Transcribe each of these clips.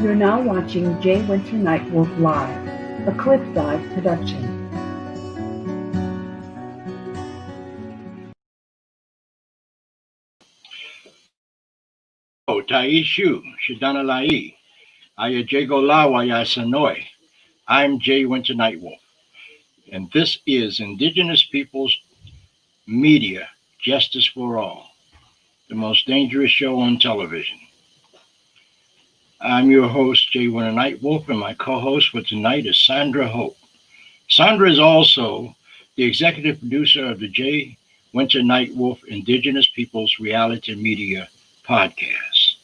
You're now watching Jay Winter Nightwolf Live, a Cliff Dive production. Taishu, Shidanalai, Ayajago Lawaya Sanoi. I'm Jay Winter Nightwolf, and this is Indigenous Peoples Media Justice for All, the most dangerous show on television. I'm your host, Jay Winter Nightwolf, and my co host for tonight is Sandra Hope. Sandra is also the executive producer of the Jay Winter Nightwolf Indigenous Peoples Reality Media podcast.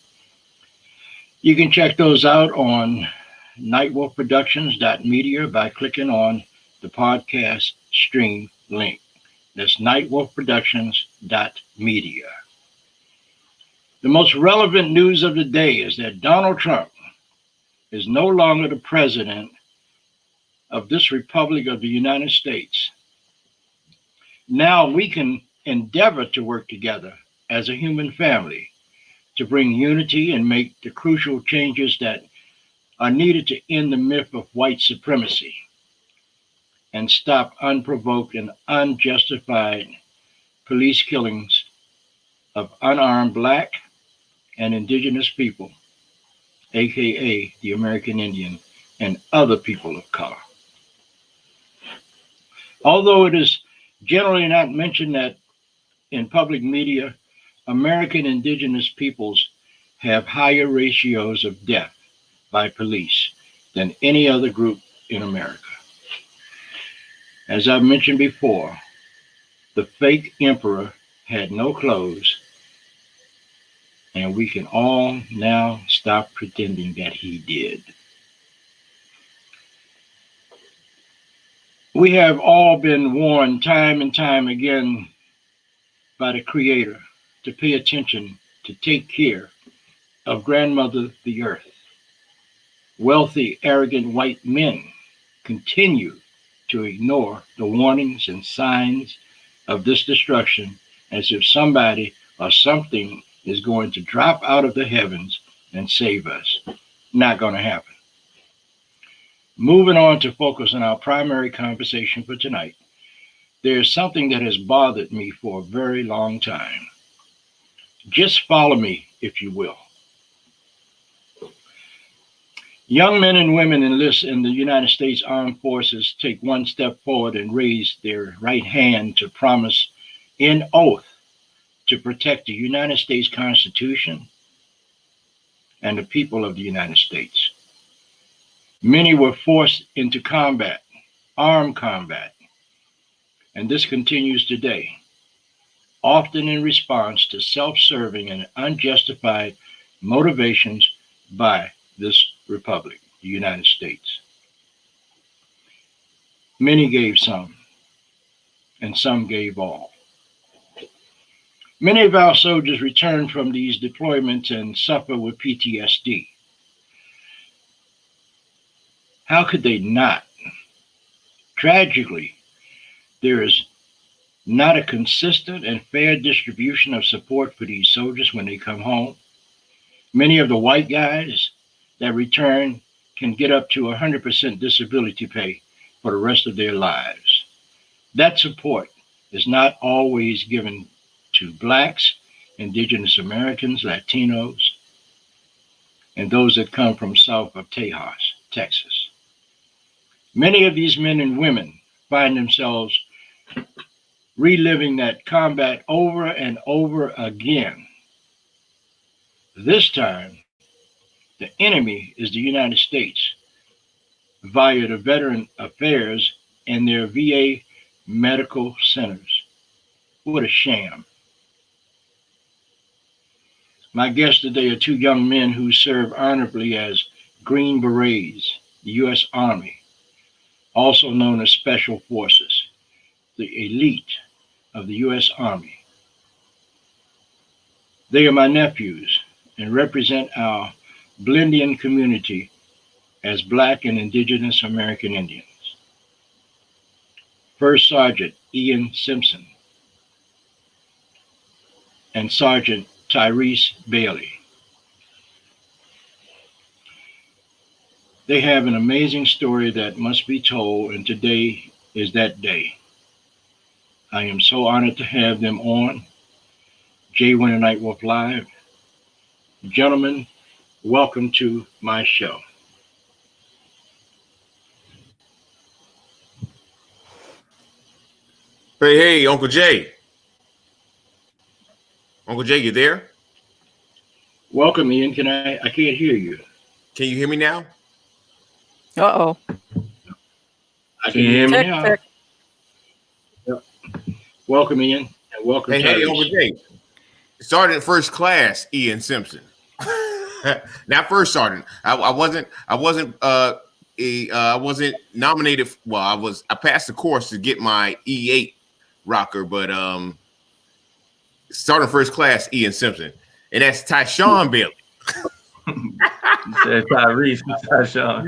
You can check those out on nightwolfproductions.media by clicking on the podcast stream link. That's nightwolfproductions.media. The most relevant news of the day is that Donald Trump is no longer the president of this Republic of the United States. Now we can endeavor to work together as a human family to bring unity and make the crucial changes that are needed to end the myth of white supremacy and stop unprovoked and unjustified police killings of unarmed Black and Indigenous people, aka the American Indian and other people of color. Although it is generally not mentioned that in public media, American Indigenous peoples have higher ratios of death by police than any other group in America. As I've mentioned before, the fake emperor had no clothes, and we can all now stop pretending that he did. We have all been warned time and time again by the Creator to pay attention, to take care of Grandmother the Earth. Wealthy, arrogant white men continue to ignore the warnings and signs of this destruction as if somebody or something is going to drop out of the heavens and save us. Not going to happen. Moving on to focus on our primary conversation for tonight, there is something that has bothered me for a very long time. Just follow me, if you will. Young men and women enlist in the United States Armed Forces take one step forward and raise their right hand to promise in oath to protect the United States Constitution and the people of the United States. Many were forced into combat, armed combat, and this continues today, often in response to self-serving and unjustified motivations by this republic, the United States. Many gave some, and some gave all. Many of our soldiers return from these deployments and suffer with PTSD. How could they not? Tragically, there is not a consistent and fair distribution of support for these soldiers when they come home. Many of the white guys that return can get up to 100% disability pay for the rest of their lives. That support is not always given to Blacks, Indigenous Americans, Latinos, and those that come from south of Tejas, Texas. Many of these men and women find themselves reliving that combat over and over again. This time, the enemy is the United States via the Veteran Affairs and their VA medical centers. What a sham. My guests today are two young men who serve honorably as Green Berets, the U.S. Army, also known as Special Forces, the elite of the U.S. Army. They are my nephews and represent our Blendian community as Black and Indigenous American Indians. First Sergeant Ian Simpson and Sergeant Tyrese Bailey. They have an amazing story that must be told, and today is that day. I am so honored to have them on Jay Winter Nightwolf Live. Gentlemen, welcome to my show. Hey, Uncle Jay. Uncle Jay, you there? Welcome, Ian. I can't hear you. Can you hear me now? Uh-oh. I can hear me now. Check. Yep. Welcome, Ian, and welcome, Hey, Uncle Jay. Sergeant First Class Ian Simpson. Not first sergeant. I wasn't nominated. Well, I passed the course to get my E8 rocker, but Sergeant First Class Ian Simpson, and that's Tyshawn Bailey. You said Tyrese, Tyshawn.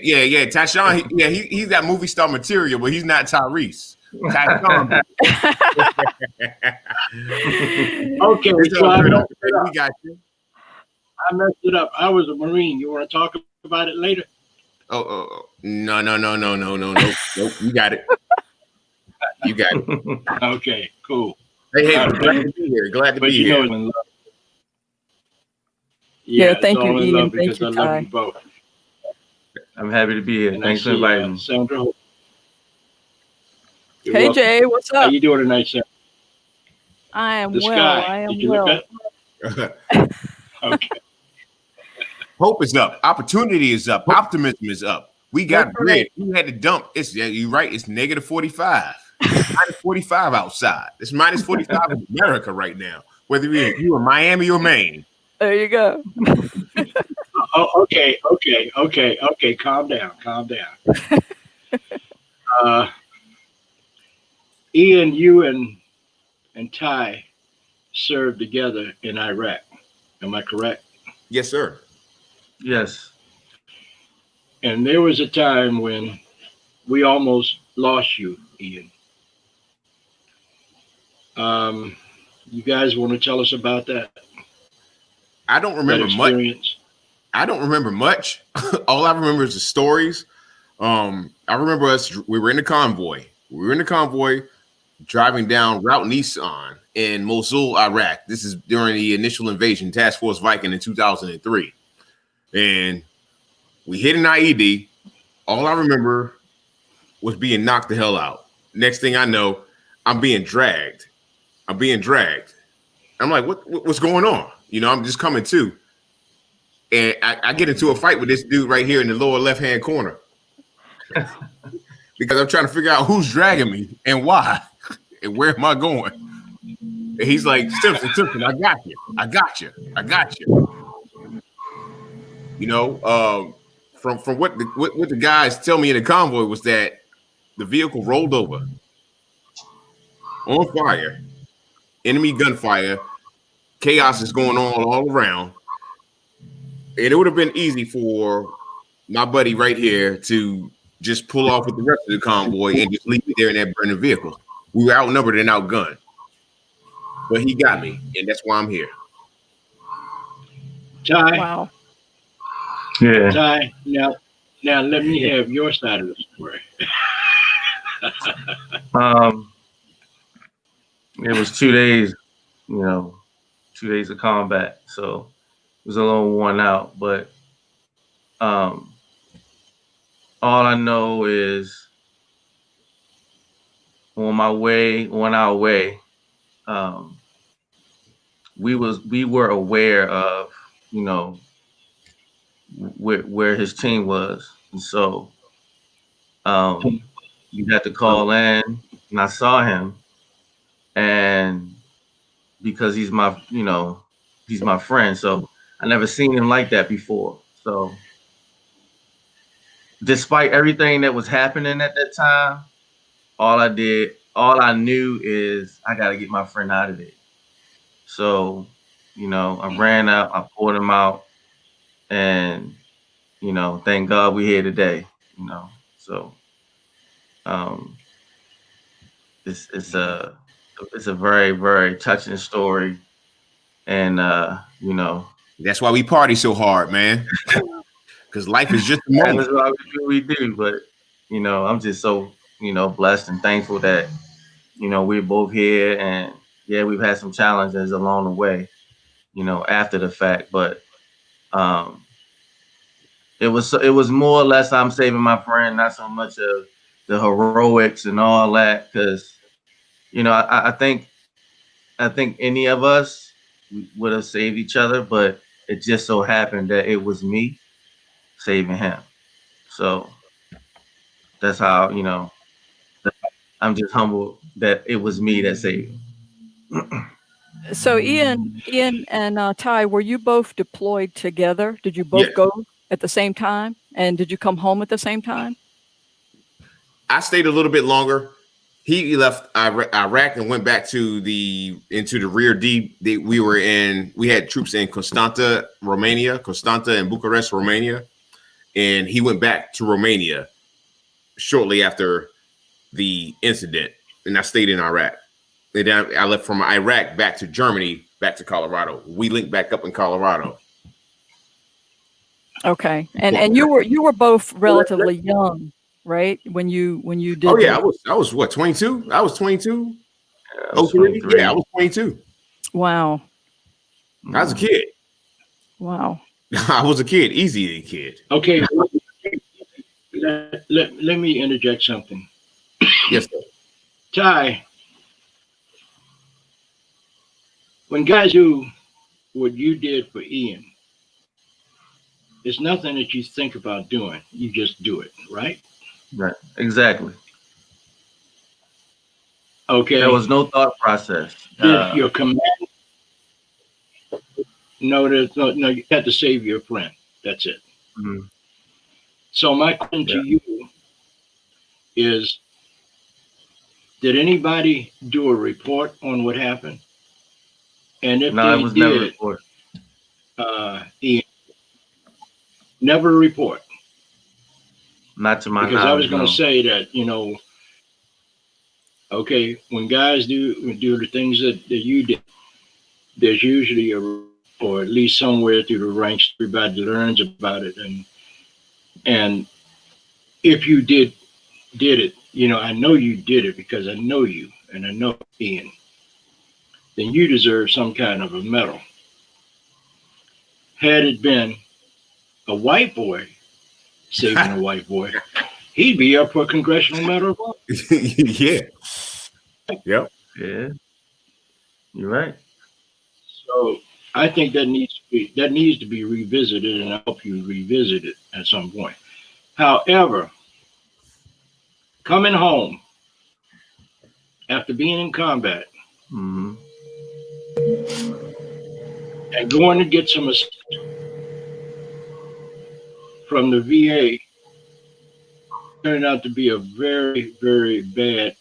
yeah, Tyshawn. He's got movie star material, but he's not Tyrese. Tyshawn. Okay, so we got you. I messed it up. I was a Marine. You want to talk about it later? Oh, no. Nope, you got it. You got it. Okay, cool. Hey, glad to be here. Glad to be here. Yeah, thank you, Ian. Thank you, I love Ty. you both. I'm happy to be here. And Thanks for inviting me. Sandra. You're Hey, welcome. Jay, what's How up? you doing tonight, Sandra? I am The well. sky. I am Did you well. look at? Okay. Hope is up. Opportunity is up. Optimism is up. We got That's bread. right. We had to dump. You're right. It's negative 45. It's minus 45 outside. It's minus 45 in America right now. Whether you in Miami or Maine. There you go. Oh, okay. Calm down. Ian, you and Ty served together in Iraq. Am I correct? Yes, sir. Yes. And there was a time when we almost lost you, Ian. You guys want to tell us about that? I don't remember much. I don't remember much. All I remember is the stories. I remember we were in the convoy. Driving down Route Nissan in Mosul, Iraq. This is during the initial invasion, Task Force Viking in 2003. And we hit an IED. All I remember was being knocked the hell out. Next thing I know, I'm being dragged. I'm like, what's going on? You know, I'm just coming to. And I get into a fight with this dude right here in the lower left-hand corner. Because I'm trying to figure out who's dragging me and why. And where am I going? And he's like, Simpson, I got you. You know, from what the guys tell me in the convoy was that the vehicle rolled over on fire, enemy gunfire, chaos is going on all around. And it would have been easy for my buddy right here to just pull off with the rest of the convoy and just leave me there in that burning vehicle. We were outnumbered and outgunned. But he got me, and that's why I'm here. Ty. Wow. Yeah. Ty, now let me have your side of the story. It was 2 days, 2 days of combat, so it was a little worn out. But all I know is on our way, we were aware of, where his team was, and so you had to call in, and I saw him, and because he's my friend, so I never seen him like that before. So despite everything that was happening at that time, all I knew is I got to get my friend out of there. So, I ran out, I pulled him out, and, thank God we're here today, so it's a very, very touching story. And, That's why we party so hard, man. because life is just a And moment. that's why we do. But I'm just so blessed and thankful that we're both here, and yeah, we've had some challenges along the way, after the fact, but it was more or less I'm saving my friend, not so much of the heroics and all that, because I think any of us would have saved each other, but it just so happened that it was me saving him. So that's how I'm just humble that it was me that saved him. So Ian and Ty, were you both deployed together? Did you both Yeah. go at the same time? And did you come home at the same time? I stayed a little bit longer. He left Iraq and went back into the rear D. We had troops in Constanta and Bucharest, Romania, and he went back to Romania shortly after the incident, and I stayed in Iraq. And then I left from Iraq back to Germany, back to Colorado. We linked back up in Colorado. Okay, and you were both relatively young, right? When you did. Oh yeah, I was what, 22? I was 22. Yeah, I was 23. Yeah, I was 22. Wow. I was a kid. Wow. I was a kid, easy kid. Okay, let me interject something. Yes, sir. Ty, when guys do what you did for Ian, it's nothing that you think about doing. You just do it, right? Right. Exactly. Okay. There was no thought process. Did your command? No, no. You had to save your friend. That's it. Mm-hmm. So my question to you is: did anybody do a report on what happened? And if no, they it was did, never reported. Ian, never report. Not to my knowledge. Because I was going to say that okay, when guys do the things that you did, there's usually or at least somewhere through the ranks, everybody learns about it, and if you did it, I know you did it because I know you and I know Ian, then you deserve some kind of a medal. Had it been a white boy saving a white boy, he'd be up for a Congressional Medal of Honor. Yeah. Yep. Yeah. You're right. So I think that needs to be revisited, and I hope you revisit it at some point. However, coming home after being in combat Mm-hmm. and going to get some assistance from the VA turned out to be a very, very bad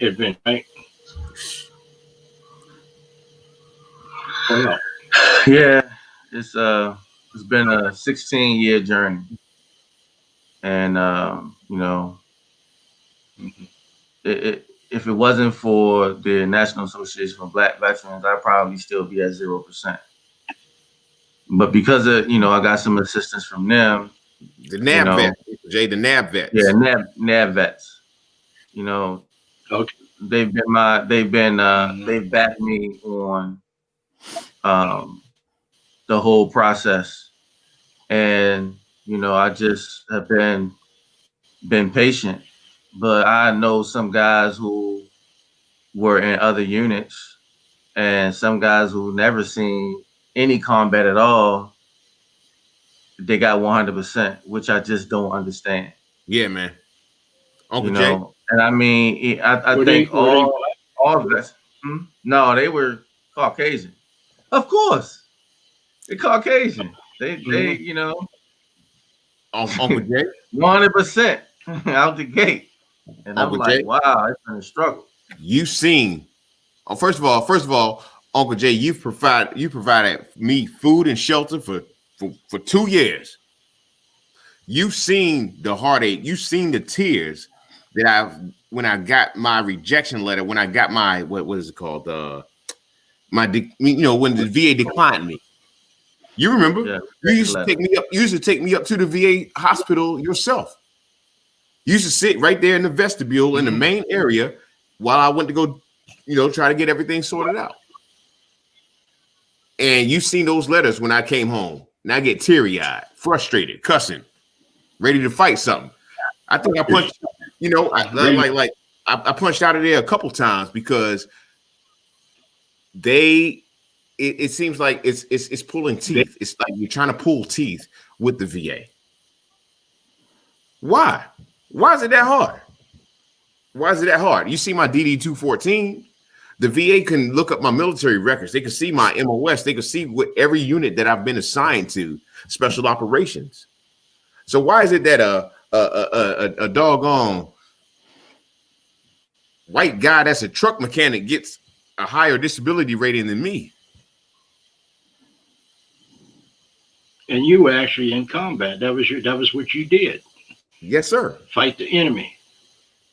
event, right? Well, Yeah, it's been a 16-year journey, and if it wasn't for the National Association for Black Veterans, I'd probably still be at 0%. But because of I got some assistance from them. The NAB vets, Jay, the NAB vets. Yeah, NAB vets. okay. They've backed me on the whole process, and I just have been patient. But I know some guys who were in other units, and some guys who never seen any combat at all. They got 100%, which I just don't understand. Yeah, man. Uncle Jay. And I mean, I think all of us. No, they were Caucasian. Of course, they're Caucasian. They Uncle Jay, 100% out the gate. And Uncle I'm like, Jay, wow, it's been a struggle. You've seen. First of all, Uncle Jay, you've provided me food and shelter for 2 years. You've seen the heartache. You've seen the tears that when I got my rejection letter, when I got my what is it called? When the VA declined me. You remember? Yeah, You used to take me up. You used to take me up to the VA hospital yourself. You used to sit right there in the vestibule in the main area while I went to go, try to get everything sorted out. And you've seen those letters when I came home. And I get teary-eyed, frustrated, cussing, ready to fight something. I think I punched, I punched out of there a couple times because it seems like it's pulling teeth. It's like you're trying to pull teeth with the VA. Why? Why is it that hard? Why is it that hard? You see my DD 214. The VA can look up my military records. They can see my MOS. They can see what every unit that I've been assigned to, special operations. So why is it that a doggone white guy that's a truck mechanic gets a higher disability rating than me? And you were actually in combat. That was what you did. Yes, sir. Fight the enemy.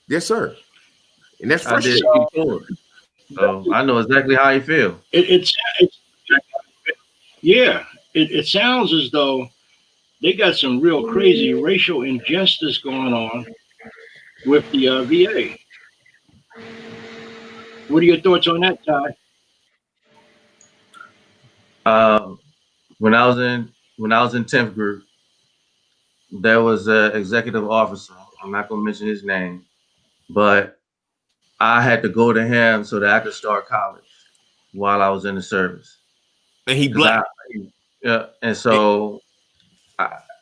Yes, sir. And that's I did before. So I know exactly how you feel. It sounds as though they got some real crazy racial injustice going on with the VA. What are your thoughts on that, Ty? When I was in 10th group, there was an executive officer. I'm not gonna mention his name, but I had to go to him so that I could start college while I was in the service. And he black. Yeah, and so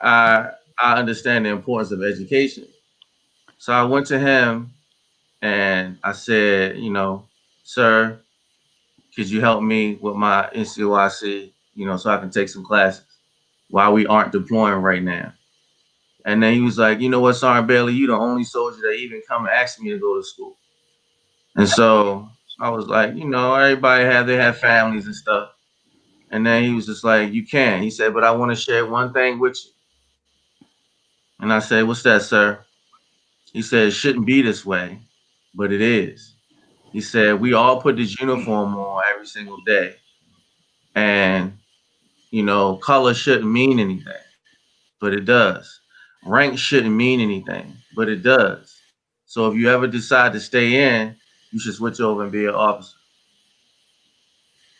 I understand the importance of education. So I went to him and I said, sir, could you help me with my NCOIC, so I can take some classes while we aren't deploying right now? And then he was like, you know what, Sergeant Bailey, you the only soldier that even come and ask me to go to school. And so I was like, everybody they have families and stuff. And then he was just like, you can. He said, but I want to share one thing with you. And I said, what's that, sir? He said, it shouldn't be this way, but it is. He said, we all put this uniform on every single day. And, color shouldn't mean anything, but it does. Rank shouldn't mean anything, but it does. So if you ever decide to stay in, you should switch over and be an officer.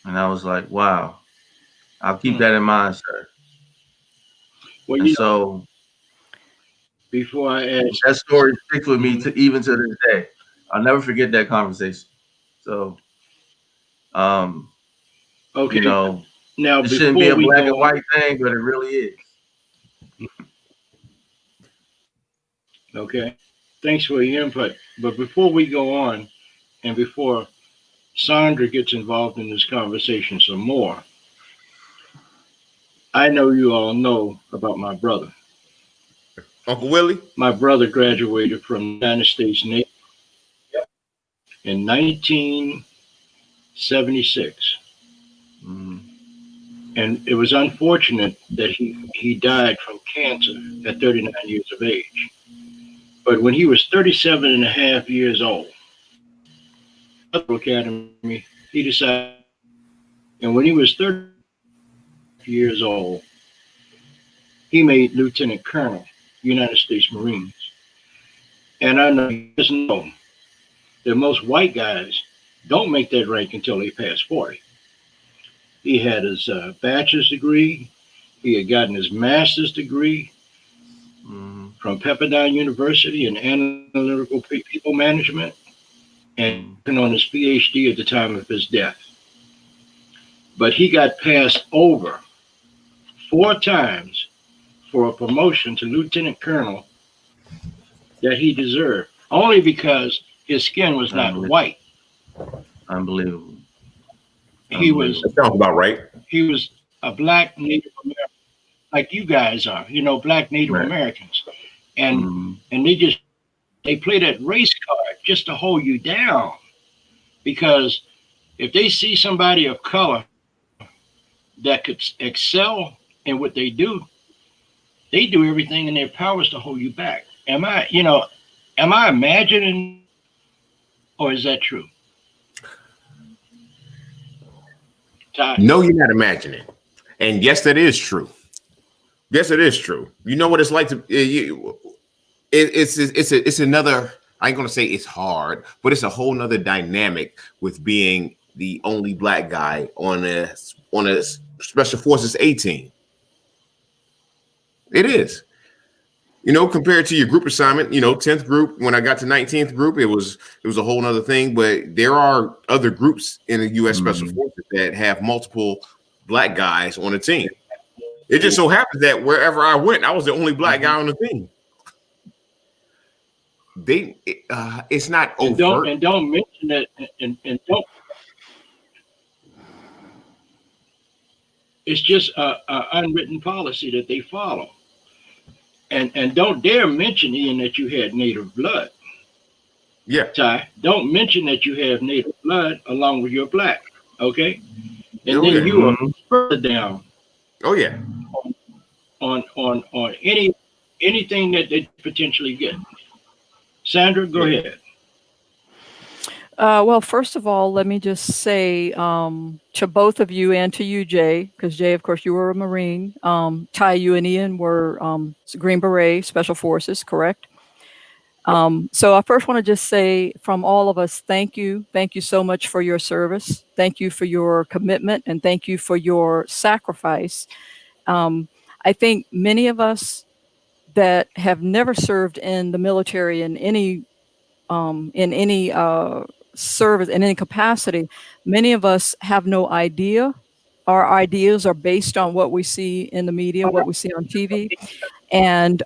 And I was like, wow, I'll keep that in mind, sir. Well, so before I ask, that story sticks with me even to this day. I'll never forget that conversation. So, okay, now it shouldn't be a black and white thing, but it really is. Okay, thanks for your input. But before we go on, and before Sandra gets involved in this conversation some more, I know you all know about my brother. Uncle Willie? My brother graduated from the United States Navy in 1976. And it was unfortunate that he died from cancer at 39 years of age. But when he was 37 and a half years old, Academy, he decided, and when he was 30 years old, he made Lieutenant Colonel, United States Marines. And I know you just know that most white guys don't make that rank until they pass 40. He had his bachelor's degree. He had gotten his master's degree from Pepperdine University in analytical people management, and on his PhD at the time of his death. But he got passed over 4 times for a promotion to lieutenant colonel that he deserved, only because his skin was not white. Unbelievable. That sounds about right. He was a black Native American, like you guys are, black Native Americans. And they play that race card just to hold you down, because if they see somebody of color that could excel in what they do everything in their powers to hold you back. Am I imagining, or is that true? No, you're not imagining. And yes, that is true. Yes, it is true. You know what it's like to it's another, I ain't gonna say it's hard, but it's a whole nother dynamic with being the only black guy on a special forces A team. It is. You know, compared to your group assignment, you know, 10th group, when I got to 19th group, it was a whole nother thing. But there are other groups in the U.S. Special Forces that have multiple black guys on the team. It just so happens that wherever I went, I was the only black guy on the team. It's not overt. And don't mention that, and don't. It's just a unwritten policy that they follow. And don't dare mention, Ian, that you had native blood. Yeah. Ty, don't mention that you have native blood along with your black. Okay. And then you are further down. Oh yeah. On anything that they potentially get. Sandra, go ahead. Well, first of all, let me just say to both of you and to you, Jay, because Jay, of course, you were a Marine. Ty, you and Ian were Green Beret Special Forces, correct? So I first want to just say from all of us, thank you. Thank you so much for your service. Thank you for your commitment, and thank you for your sacrifice. I think many of us that have never served in the military in any service in any capacity, many of us have no idea. Our ideas are based on what we see in the media, what we see on TV, and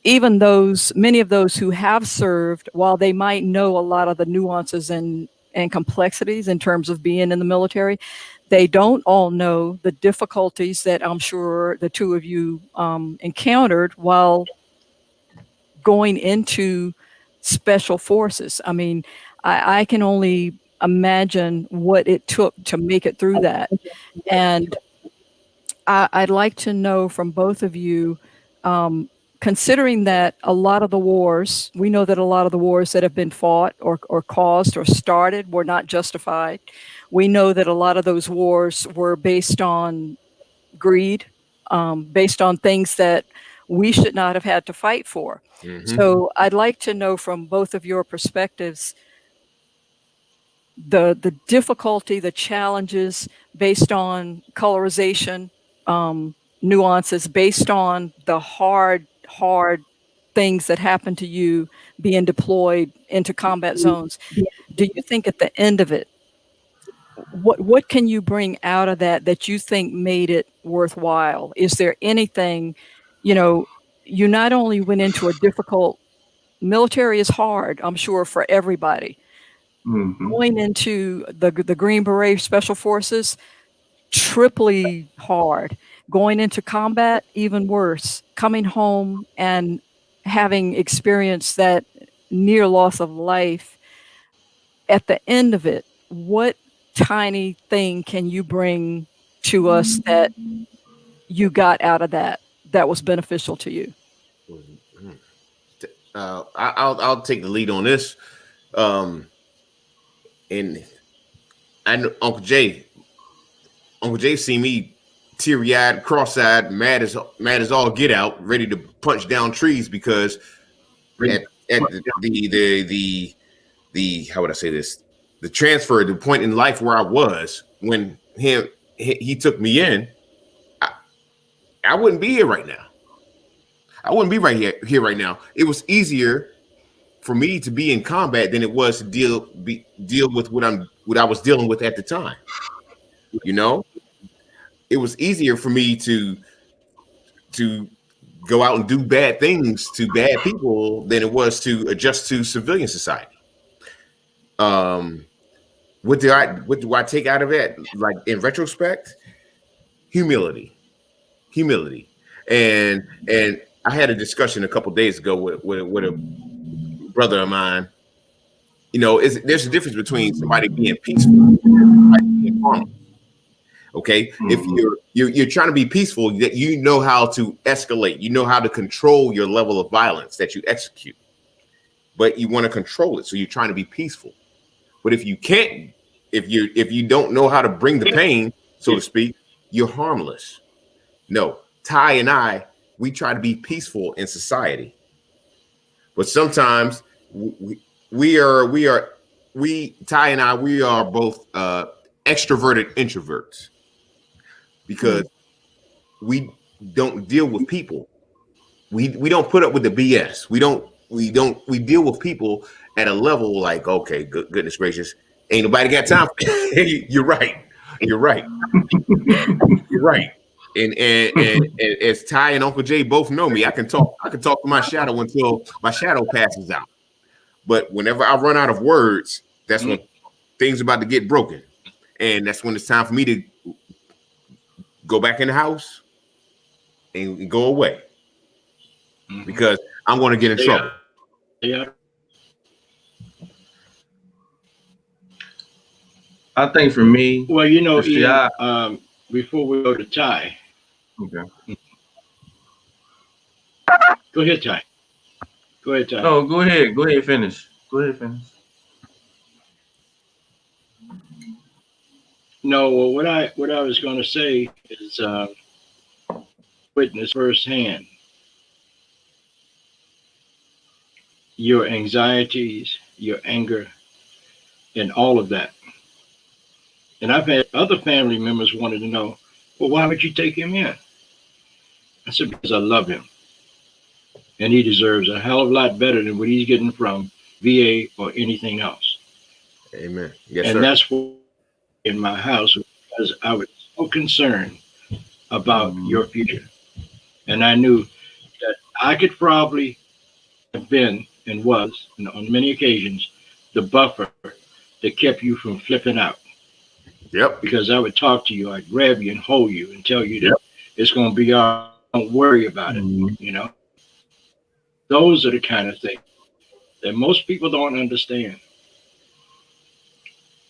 even many of those who have served, while they might know a lot of the nuances and complexities in terms of being in the military, they don't all know the difficulties that I'm sure the two of you encountered while going into special forces. I mean, I can only imagine what it took to make it through that. And I'd like to know from both of you, considering that a lot of the wars, we know that a lot of the wars that have been fought or caused or started were not justified. We know that a lot of those wars were based on greed, based on things that we should not have had to fight for. So I'd like to know from both of your perspectives, the difficulty, the challenges based on colorization, nuances, based on the hard things that happen to you being deployed into combat zones. Do you think at the end of it, what can you bring out of that you think made it worthwhile? Is there anything, you not only went into a difficult, military is hard, I'm sure, for everybody. Going into the Green Beret Special Forces, triply hard. Going into combat, even worse. Coming home and having experienced that near loss of life. At the end of it, what tiny thing can you bring to us that you got out of that was beneficial to you? I'll take the lead on this. And I know Uncle Jay seen me teary-eyed, cross-eyed, mad as all get out, ready to punch down trees because at the how would I say this? The transfer, the point in life where I was when he took me in, I wouldn't be here right now. I wouldn't be right here right now. It was easier for me to be in combat than it was to deal with what I was dealing with at the time. You know, it was easier for me to go out and do bad things to bad people than it was to adjust to civilian society. What do I take out of it? Like in retrospect, humility, and I had a discussion a couple days ago with a brother of mine. You know, there's a difference between somebody being peaceful and somebody being harmful. Okay, if you're trying to be peaceful, that you know how to escalate, you know how to control your level of violence that you execute, but you want to control it, so you're trying to be peaceful. But if you can't, if you don't know how to bring the pain, so to speak, you're harmless. No, Ty and I, we try to be peaceful in society, but sometimes Ty and I, we are both extroverted introverts because we don't deal with people. We don't put up with the BS. We deal with people at a level like, okay, goodness gracious, ain't nobody got time for You're right. You're right. You're right. And as Ty and Uncle Jay both know me, I can talk to my shadow until my shadow passes out. But whenever I run out of words, that's when things are about to get broken. And that's when it's time for me to go back in the house and go away. Because I'm going to get in trouble. Yeah. I think for me, Well, you know, see, Ian, before we go to Ty. Okay. Go ahead, Ty. Go ahead, Ty. No, go ahead. Go ahead, finish. Go ahead, finish. No, well, what I was going to say is witness firsthand your anxieties, your anger, and all of that. And I've had other family members wanted to know, well, why would you take him in? I said, because I love him. And he deserves a hell of a lot better than what he's getting from VA or anything else. Amen. Yes, and sir. That's what in my house, because I was so concerned about your future. And I knew that I could probably have been and was, and on many occasions, the buffer that kept you from flipping out. Yep. Because I would talk to you, I'd grab you and hold you and tell you that it's going to be all right, don't worry about it, you know? Those are the kind of things that most people don't understand.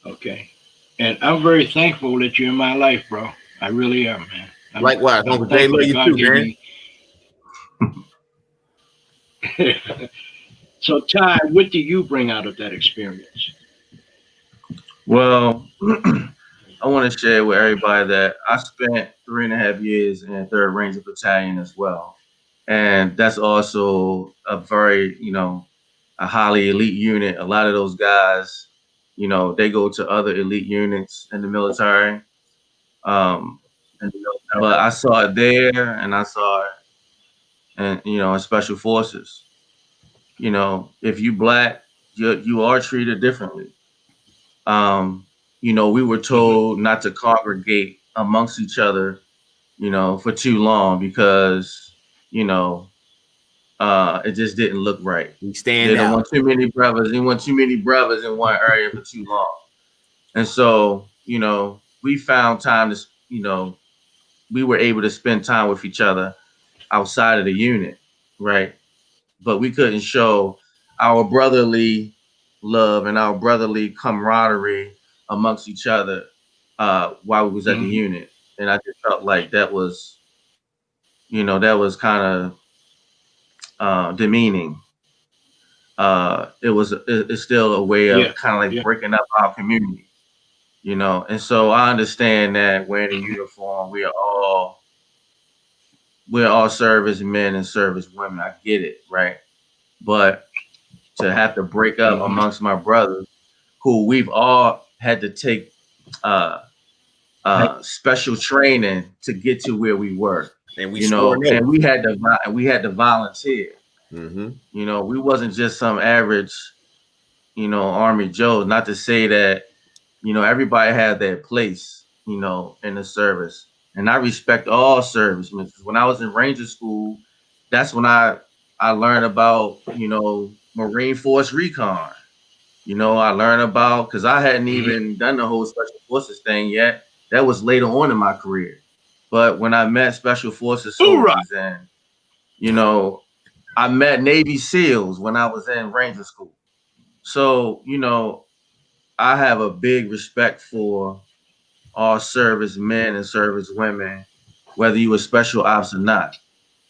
Okay. And I'm very thankful that you're in my life, bro. I really am, man. Likewise, Uncle Jay, love you too, man. So, Ty, what do you bring out of that experience? Well, I want to share with everybody that I spent 3.5 years in 3rd Ranger Battalion as well. And that's also a very, a highly elite unit. A lot of those guys, they go to other elite units in the military. But I saw it there and I saw it in special forces. If you Black, you are treated differently. We were told not to congregate amongst each other, for too long because, it just didn't look right. We stand They don't out. want too many brothers. They want too many brothers in one area for too long. And so, we found time to, we were able to spend time with each other outside of the unit, right? But we couldn't show our brotherly love and our brotherly camaraderie amongst each other while we was at the unit. And I just felt like that was, that was kind of demeaning. It's still a way of kind of like breaking up our community, and so I understand that wearing a uniform, we're all service men and service women. I get it, right? But to have to break up amongst my brothers, who we've all had to take special training to get to where we were, and we had to volunteer. We wasn't just some average, Army Joe. Not to say that, everybody had their place, in the service. And I respect all servicemen. When I was in Ranger School, that's when I learned about, Marine Force Recon. I learned about, because I hadn't even done the whole Special Forces thing yet. That was later on in my career. But when I met Special Forces soldiers and, I met Navy SEALs when I was in Ranger School. So, I have a big respect for all service men and service women, whether you were special ops or not.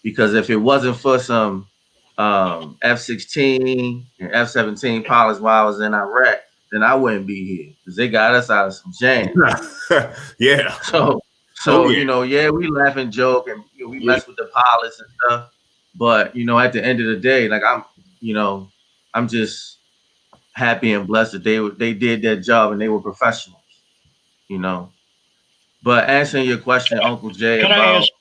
Because if it wasn't for some F-16 and F-17 pilots while I was in Iraq, then I wouldn't be here because they got us out of some jam. Yeah. So, yeah. you know, yeah, we laugh and joke and we mess with the pilots and stuff. But, you know, at the end of the day, like I'm just happy and blessed that they did their job and they were professionals, you know. But answering your question, Uncle Jay, Can I about ask?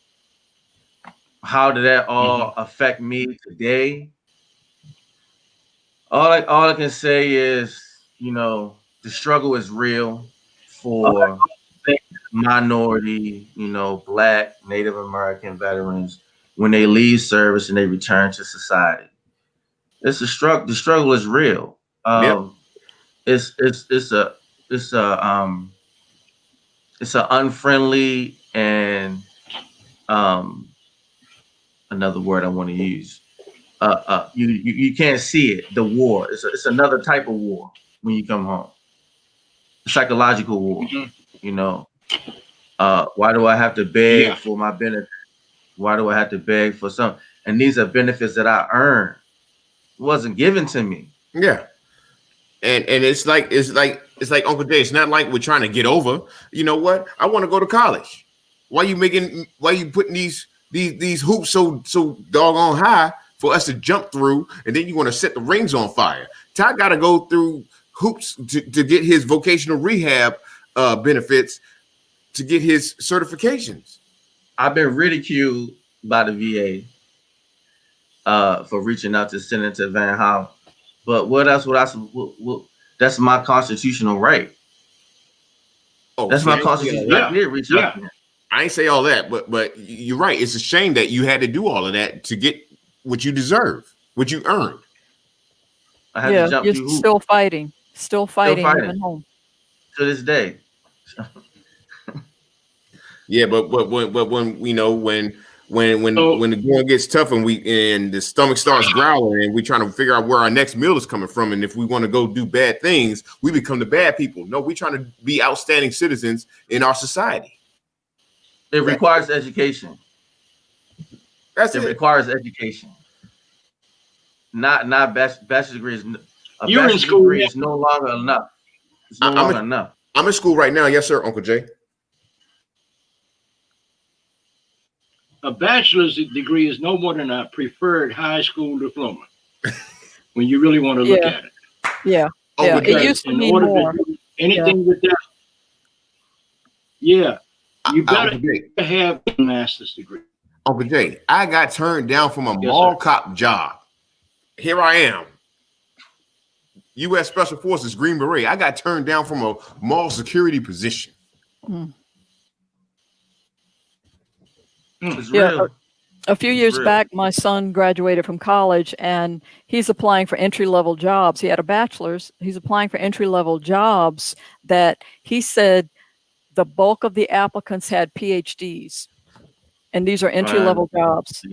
how did that all affect me today? All I can say is, you know, the struggle is real for minority, you know, Black, Native American veterans when they leave service and they return to society. It's a struggle. The struggle is real. Yep. It's a it's a it's a unfriendly and another word I want to use. You can't see it. The war. It's another type of war when you come home. A psychological war. You know. Why do I have to beg for my benefit? Why do I have to beg for some? And these are benefits that I earned. It wasn't given to me. Yeah. And it's like Uncle Jay. It's not like we're trying to get over. You know what? I want to go to college. Why you putting these hoops so doggone high for us to jump through, and then you want to set the rings on fire? Ty got to go through hoops to get his vocational rehab benefits, to get his certifications. I've been ridiculed by the VA for reaching out to Senator Van Howe, but that's my constitutional right. Oh, that's my constitutional right. Yeah, reach out to him. I ain't say all that, but you're right. It's a shame that you had to do all of that to get what you deserve, what you earned. I had to jump you're through still fighting even home to this day. Yeah, but when you know when the going gets tough and the stomach starts growling and we trying to figure out where our next meal is coming from, and if we want to go do bad things, we become the bad people. No, we trying to be outstanding citizens in our society. It requires education. It requires education. Not bachelor's degree is a bachelor's degree is no longer enough. It's no longer enough. I'm in school right now. Yes, sir, Uncle Jay. A bachelor's degree is no more than a preferred high school diploma when you really want to look at it. Yeah. Yeah. It used to be more. To do anything with that. Yeah. You gotta have a master's degree. Uncle Jay, I got turned down from a mall cop job. Here I am. U.S. Special Forces Green Beret. I got turned down from a mall security position. It's real. A few years back, my son graduated from college and he's applying for entry-level jobs. He had a bachelor's. He's applying for entry-level jobs that he said the bulk of the applicants had PhDs. And these are entry-level jobs.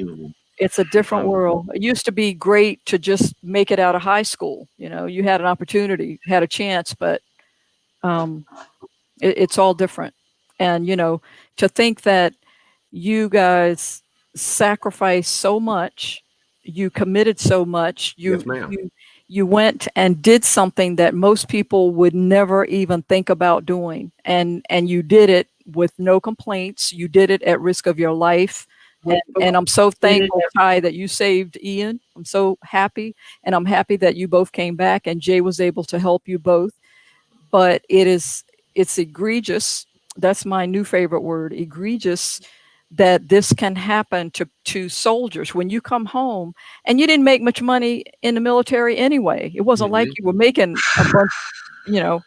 It's a different world. It used to be great to just make it out of high school. You know, you had an opportunity, had a chance, but it's all different. And, you know, to think that you guys sacrificed so much, you committed so much, you went and did something that most people would never even think about doing. And you did it with no complaints. You did it at risk of your life. And I'm so thankful, Ty, that you saved Ian. I'm so happy. And I'm happy that you both came back and Jay was able to help you both. But it's egregious. That's my new favorite word, egregious, that this can happen to soldiers when you come home and you didn't make much money in the military anyway. It wasn't like you were making a bunch, you know,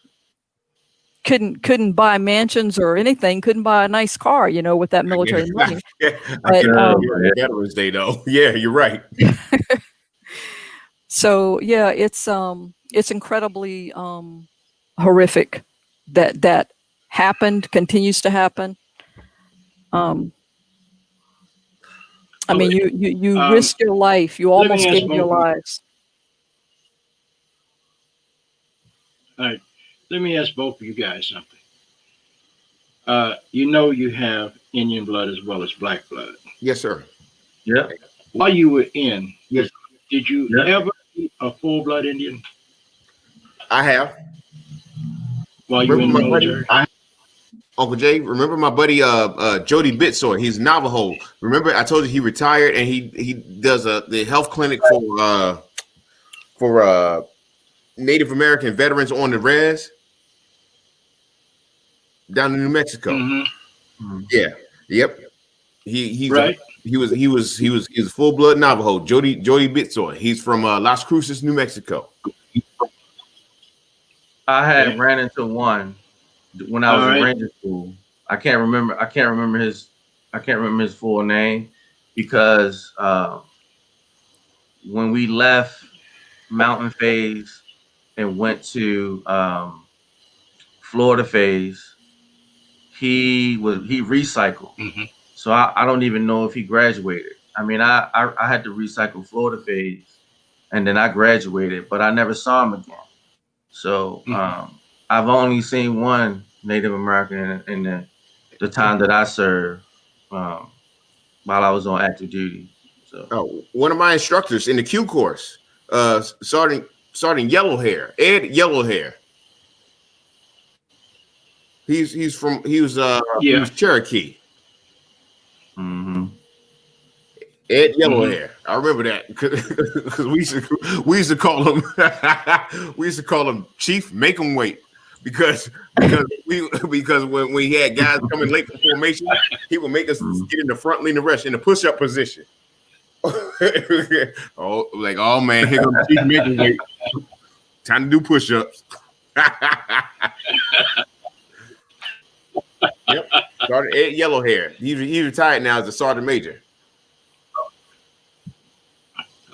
couldn't buy mansions or anything, couldn't buy a nice car, you know, with that military money. Veterans Day though. Yeah, you're right. So yeah, it's incredibly horrific that happened, continues to happen. I mean, you risked your life. You almost gave your lives. All right. Let me ask both of you guys something. You know you have Indian blood as well as black blood. Yes, sir. Yeah. While you were in, did you ever meet a full-blood Indian? I have. While you were in the military? Uncle Jay, remember my buddy Jody Bitsoy? He's Navajo. Remember I told you he retired and he does the health clinic for Native American veterans on the res down in New Mexico. Mm-hmm. Yeah. Yep. He's right. He was a full blood Navajo. Jody Bitsoy. He's from Las Cruces, New Mexico. I had ran into one when I was in right. Ranger School. I can't remember his full name because when we left Mountain Phase and went to Florida Phase, he recycled. Mm-hmm. So I don't even know if he graduated. I mean, I had to recycle Florida Phase, and then I graduated, but I never saw him again. So I've only seen one Native American in the time that I served while I was on active duty. So one of my instructors in the Q course, Sergeant Yellowhair, Ed Yellowhair. He was Cherokee. Mm-hmm. Ed Yellowhair. Mm-hmm. I remember that because we used to call him Chief Make 'em Wait because when we had guys coming late for formation, he would make us get in the front lean and rest in the push-up position. Oh man, here comes Chief Make 'em Wait. Time to do push-ups. Yep. Sergeant Ed Yellowhair. He's retired now as a sergeant major.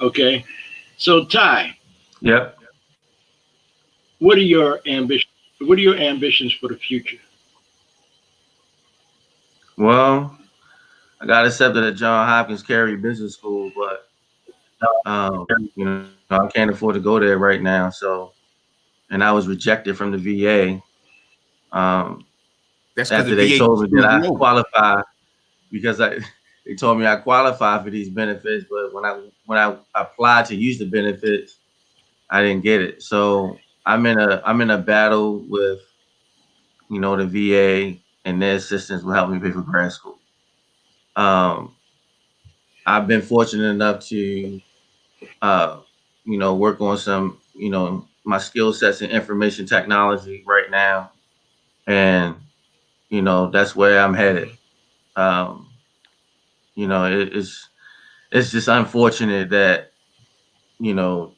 Okay. So Ty. Yep. What are your ambitions for the future? Well, I got accepted at Johns Hopkins Carey Business School, but I can't afford to go there right now. So, and I was rejected from the VA. That's after they told me that I qualify because they told me I qualify for these benefits, but when I applied to use the benefits, I didn't get it. So I'm in a battle with the VA and their assistants will help me pay for grad school. I've been fortunate enough to work on some my skill sets in information technology right now, and that's where I'm headed. It's just unfortunate that the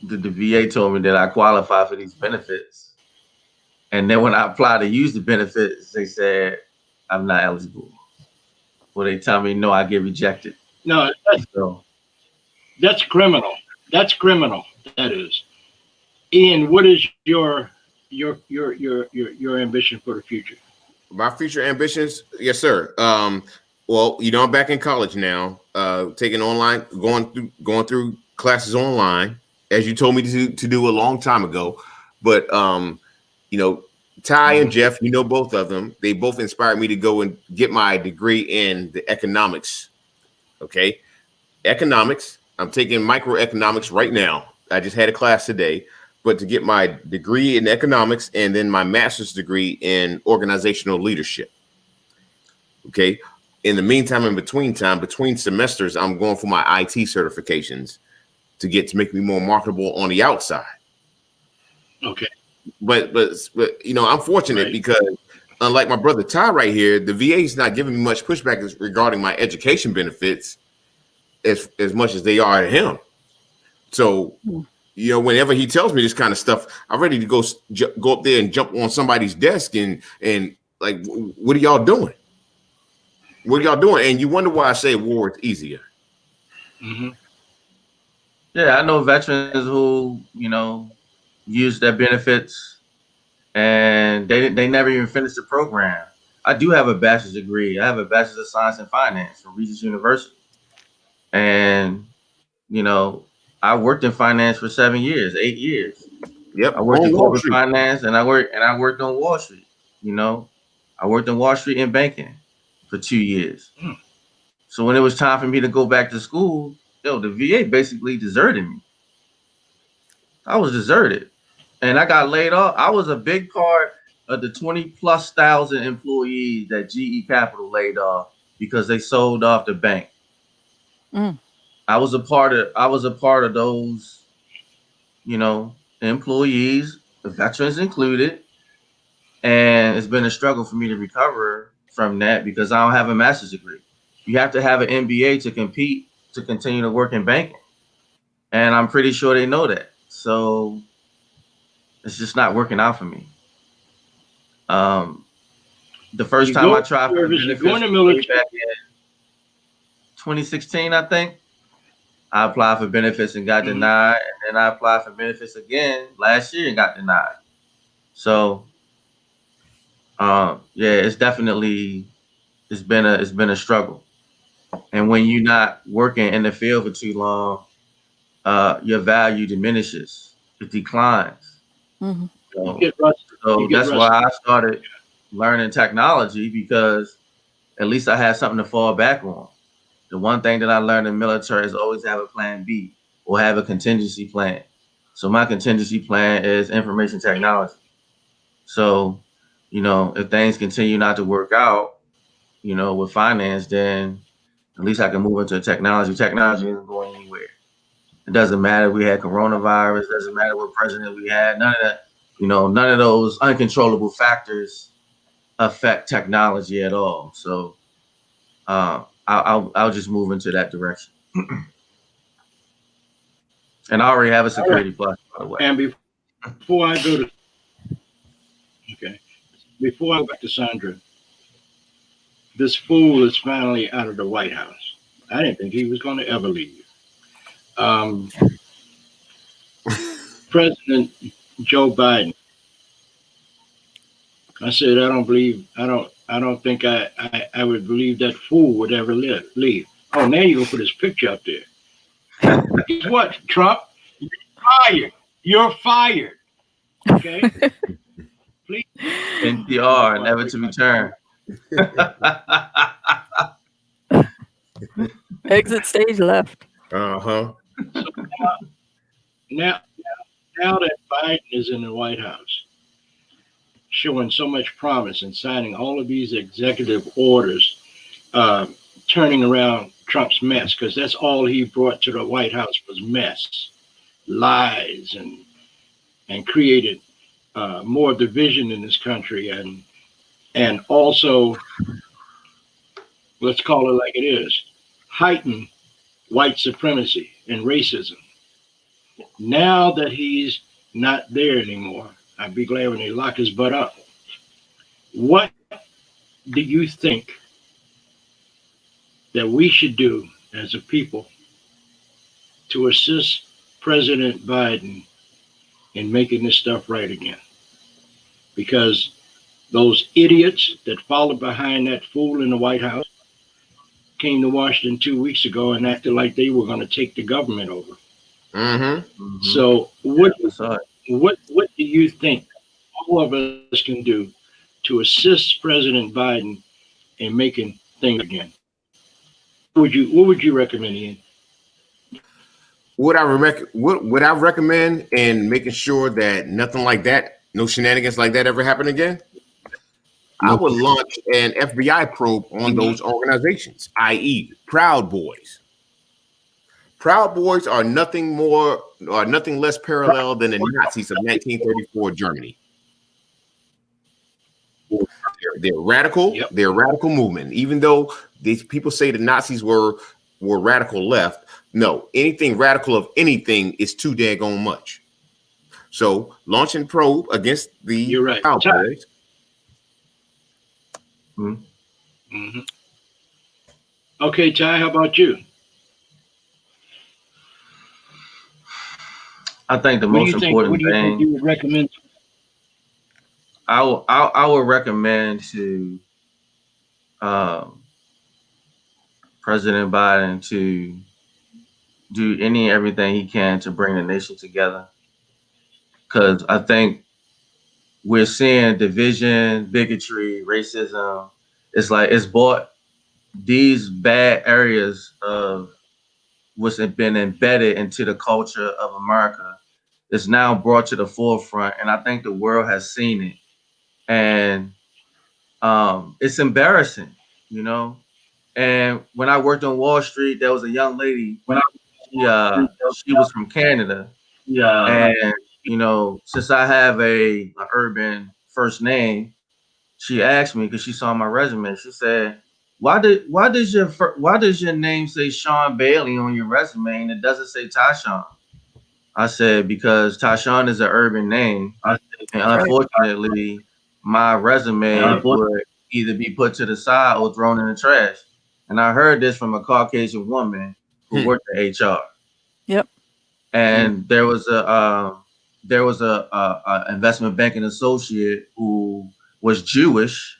VA told me that I qualify for these benefits, and then when I apply to use the benefits, they said I'm not eligible. Well, they tell me no, I get rejected. No, that's criminal. That's criminal. That is. Ian, what is your ambition for the future? My future ambitions, yes, sir. Well, I'm back in college now, taking online, going through classes online, as you told me to do a long time ago. But Ty and Jeff, both of them, they both inspired me to go and get my degree in the economics. Okay, economics. I'm taking microeconomics right now. I just had a class today. But to get my degree in economics and then my master's degree in organizational leadership. Okay. In the meantime, between semesters, I'm going for my IT certifications to make me more marketable on the outside. Okay. But I'm fortunate because unlike my brother Ty right here, the VA is not giving me much pushback regarding my education benefits as much as they are to him. So whenever he tells me this kind of stuff, I'm ready to go up there and jump on somebody's desk and like, what are y'all doing? What are y'all doing? And you wonder why I say war is easier. Mm-hmm. Yeah, I know veterans who use their benefits and they never even finished the program. I do have a bachelor's degree. I have a bachelor's of science and finance from Regis University, and I worked in finance for 8 years. Yep. I worked in corporate finance and I worked on Wall Street. I worked on Wall Street in banking for 2 years. So when it was time for me to go back to school, the VA basically deserted me. I was deserted and I got laid off. I was a big part of the 20,000+ employees that GE Capital laid off because they sold off the bank. I was a part of those, employees, the veterans included, and it's been a struggle for me to recover from that because I don't have a master's degree. You have to have an MBA to compete to continue to work in banking, and I'm pretty sure they know that. So it's just not working out for me. The first time I tried for benefits back in 2016, I think, I applied for benefits and got denied, and then I applied for benefits again last year and got denied. So, it's been a struggle. And when you're not working in the field for too long, your value diminishes, it declines. Mm-hmm. So that's why I started learning technology, because at least I had something to fall back on. The one thing that I learned in the military is always have a plan B or have a contingency plan. So my contingency plan is information technology. So, if things continue not to work out, with finance, then at least I can move into technology. Technology isn't going anywhere. It doesn't matter if we had coronavirus, it doesn't matter what president we had, none of that, none of those uncontrollable factors affect technology at all. So I'll just move into that direction. And I already have a security plus, by the way. And before I go back to Sandra, this fool is finally out of the White House. I didn't think he was going to ever leave. President Joe Biden. I said, I don't think I would believe that fool would ever leave. Oh, now you're gonna put his picture up there. Guess what, Trump? You're fired. Okay? Please. NPR, never to return. Exit stage left. Uh-huh. So now that Biden is in the White House, showing so much promise and signing all of these executive orders, turning around Trump's mess, because that's all he brought to the White House was mess, lies, and created more division in this country, and also, let's call it like it is, heighten white supremacy and racism. Now that he's not there anymore, I'd be glad when they lock his butt up. What do you think that we should do as a people to assist President Biden in making this stuff right again? Because those idiots that followed behind that fool in the White House came to Washington 2 weeks ago and acted like they were going to take the government over. Mm-hmm. So what do you think all of us can do to assist President Biden in making things again? What would you recommend, Ian? What I recommend in making sure that nothing like that, no shenanigans like that ever happen again? I would launch an FBI probe on those organizations, i.e. Proud Boys. Proud Boys are nothing less parallel than the Nazis of 1934 Germany. They're radical. Yep. They're a radical movement. Even though these people say the Nazis were radical left, no, anything radical of anything is too daggone much. So launching probe against the Proud Boys. Mm-hmm. Okay, Ty, how about you? I think the most important thing you would recommend. I would recommend to President Biden to do everything he can to bring the nation together, because I think we're seeing division, bigotry, racism. It's like it's brought these bad areas of what's been embedded into the culture of America is now brought to the forefront, and I think the world has seen it. and it's embarrassing, you know. And when I worked on Wall Street, there was a young lady. She was from Canada, and you know, since I have a urban first name, she asked me because she saw my resume. She said, why does your name say Sean Bailey on your resume and it doesn't say Tyshawn?" I said, because Tyshawn is an urban name, and unfortunately, my resume would either be put to the side or thrown in the trash. And I heard this from a Caucasian woman who worked at HR. Yep. And there was a investment banking associate who was Jewish,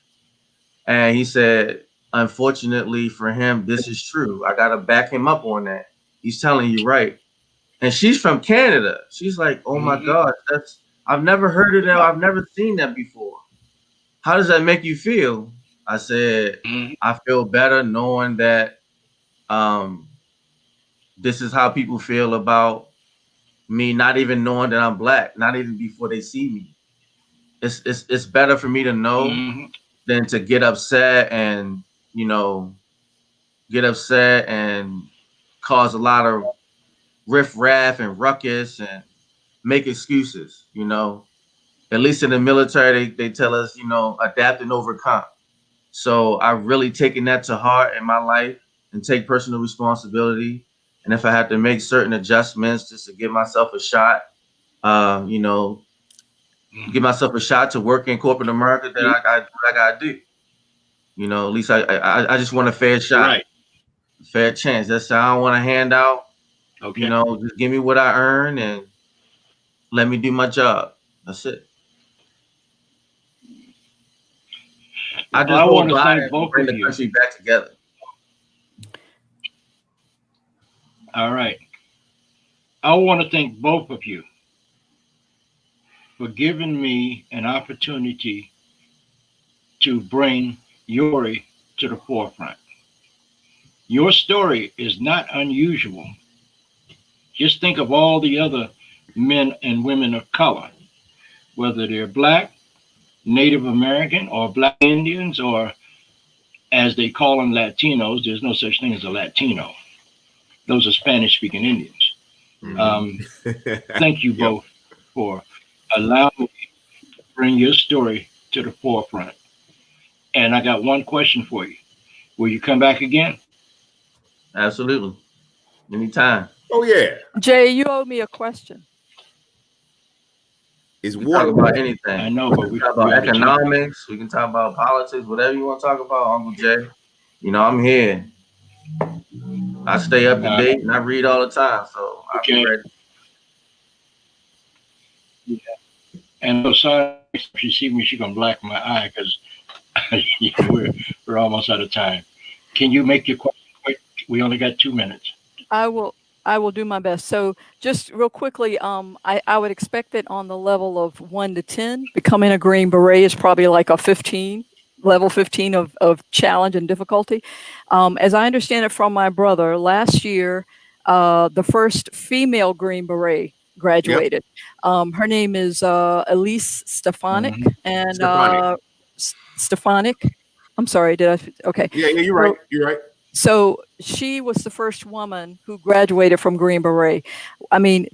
and he said, unfortunately for him, this is true. I gotta back him up on that. He's telling you right. And she's from Canada. She's like, oh my God, I've never heard of that. I've never seen that before. How does that make you feel? I said, I feel better knowing that this is how people feel about me, not even knowing that I'm Black, not even before they see me. It's better for me to know than to get upset and, you know, cause a lot of riff-raff and ruckus and make excuses, you know. At least in the military, they tell us, you know, adapt and overcome. So I've really taken that to heart in my life and take personal responsibility. And if I have to make certain adjustments just to give myself a shot, you know, give myself a shot to work in corporate America, then I gotta do. You know, at least I just want a fair shot, Right. fair chance. That's I don't want a handout. Okay. You know, just give me what I earn and let me do my job. That's it. I just want to thank thank both bring of the you. country back together. All right. I want to thank both of you for giving me an opportunity to bring Yori to the forefront. Your story is not unusual. Just think of all the other men and women of color, whether they're Black, Native American, or Black Indians, or as they call them, Latinos. There's no such thing as a Latino. Those are Spanish-speaking Indians. Thank you both for allowing me to bring your story to the forefront. And I got one question for you. Will you come back again? Absolutely. Anytime. Oh yeah. Jay, you owe me a question. Is We talk water about anything. I know, but we can talk about economics. We can talk about politics. Whatever you want to talk about, Uncle Jay. You know, I'm here. I stay up to date and I read all the time, so I'll be ready. Yeah. And so sorry, if she see me, she's gonna black my eye because we're almost out of time. Can you make your question quick? We only got 2 minutes. I will do my best. So just real quickly, I would expect that on the level of 1 to 10, becoming a Green Beret is probably like a 15, level 15 of challenge and difficulty. As I understand it from my brother, last year, the first female Green Beret graduated. Her name is Elise Stefanik. And Stefanik. I'm sorry, okay. Yeah, you're right. You're right. So she was the first woman who graduated from Green Beret. I mean,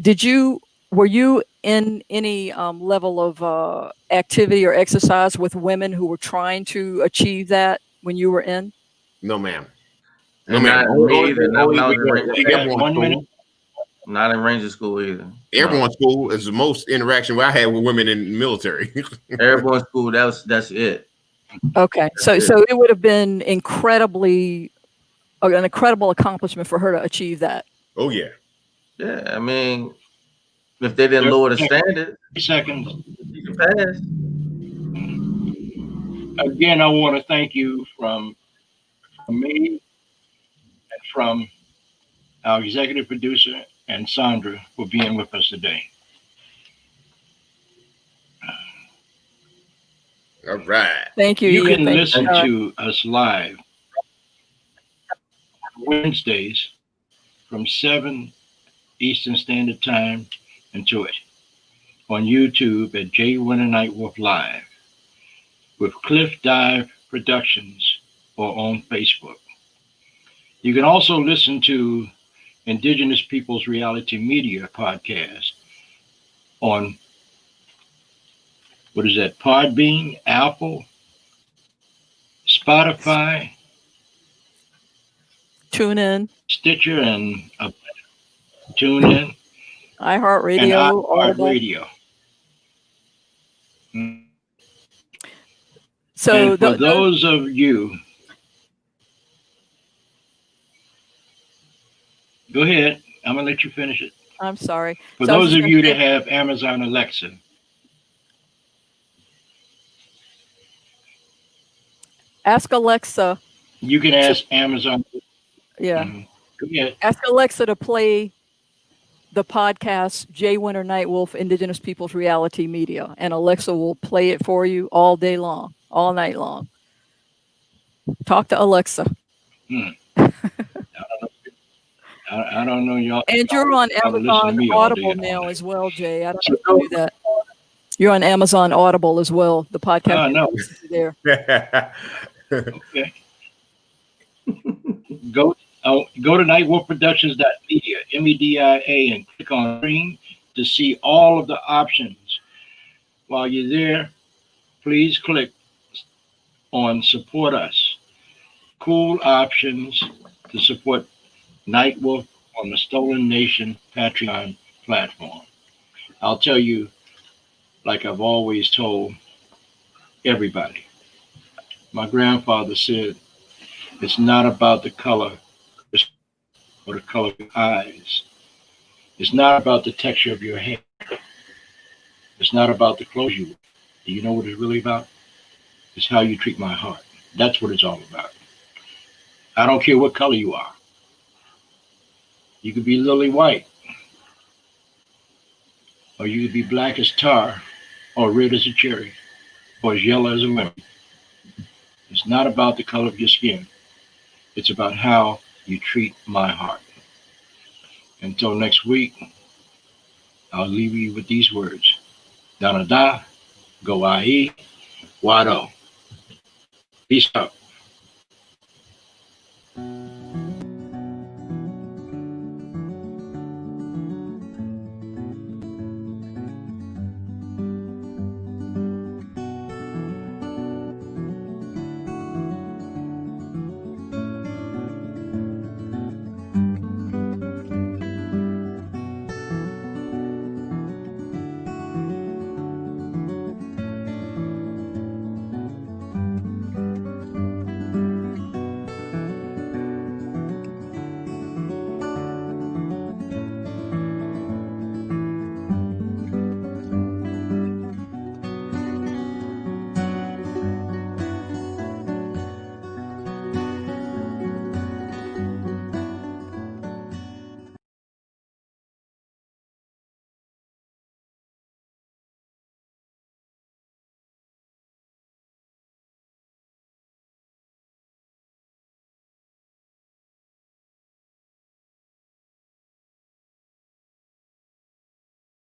were you in any level of activity or exercise with women who were trying to achieve that when you were in? No, ma'am. No, ma'am. Not in Ranger School either. Airborne School is the most interaction I had with women in the military. Airborne School, that's it. Okay, so it would have been an incredible accomplishment for her to achieve that. Oh yeah. Yeah, I mean, if they didn't lower the standard, 30 seconds. You can pass. Again, I want to thank you from me and from our executive producer and Sandra for being with us today. All right. Thank you. You can listen to us live Wednesdays from 7 Eastern Standard Time until 8 on YouTube at Jay Winter Nightwolf Live. with Cliff Dive Productions or on Facebook. You can also listen to Indigenous Peoples Reality Media podcast on, what is that, Podbean, Apple, Spotify, Tune in, Stitcher, and TuneIn, and iHeartRadio, Audible. iHeartRadio. So And for those of you, go ahead. I'm going to let you finish it. I'm sorry. For So I was those just of gonna you say- that have Amazon Alexa, ask Alexa. you can ask Amazon. Yeah. Go ahead. Ask Alexa to play the podcast Jay Winter Nightwolf Indigenous Peoples Reality Media, and Alexa will play it for you all day long, all night long. Talk to Alexa. I don't know y'all. And you're on y'all listen to Amazon me all day Audible and all now night. as well, Jay. I don't know if you knew that. You're on Amazon Audible as well. The podcast No. is there. Okay. Go to nightwolfproductions.media, MEDIA, and click on screen to see all of the options. While you're there, please click on support us. Cool options to support Nightwolf on the Stolen Nation Patreon platform. I'll tell you, like I've always told everybody, my grandfather said, it's not about the color or the color of your eyes. It's not about the texture of your hair. It's not about the clothes you wear. Do you know what it's really about? It's how you treat my heart. That's what it's all about. I don't care what color you are. You could be lily white, or you could be black as tar, or red as a cherry, or as yellow as a lemon. It's not about the color of your skin. It's about how you treat my heart. Until next week, I'll leave you with these words. Danada, go ahi, wado. Peace out.